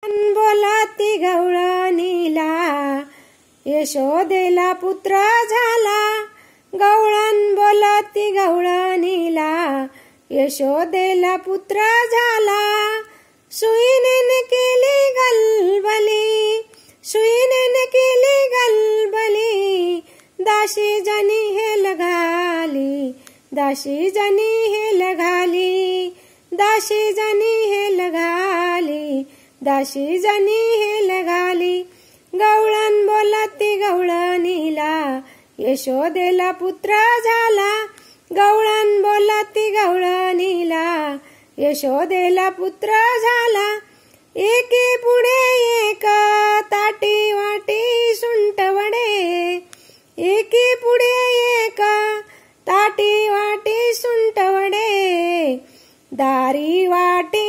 बोलाती गवळणीला यशोदेला पुत्र झाला. गवळण बोलाती गवळणीला यशोदेला पुत्र झाला. सुईने केली गलबली, सुईने केली गलबली. दाशी जनी हेल घाली, दाशी जनी हेल घाली. दाशी जनी हेल घाली, दाशी जनी हेल घाली. गवळण बोलाती गवळणीला यशोदेला पुत्र झाला. गवळण बोलाती गवळणीला यशोदेला पुत्र झाला. एकी पुढे एक ताटी वाटी सुंठ वडे, एकी पुढे एक ताटी वाटी सुंठ वडे. दारी वाटी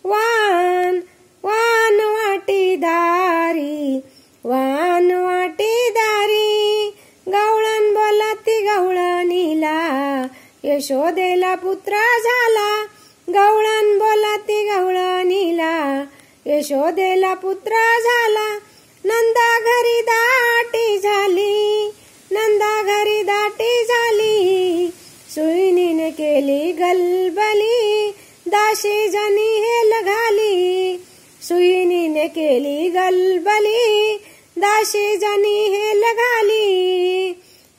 वान, वान वाटी दारी, वान वाटी दारी. गवळण बोलाती गवळणीला यशोदेला पुत्र झाला. गवळण बोलाती गवळणीला यशोदेला पुत्र झाला. नंदा घरी दाटी झाली, नंदा घरी दाटी झाली. सुईनीने केली गलबली, दाशी जनी हेल घाली. सुईनीने केली गलबली, दाशी जनी हेल घाली.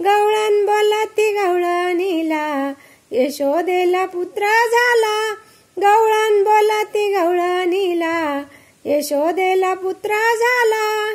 गवळण बोलाती गवळणीला यशोदेला पुत्र झाला. गवळण बोलाती गवळणीला यशोदेला पुत्र झाला.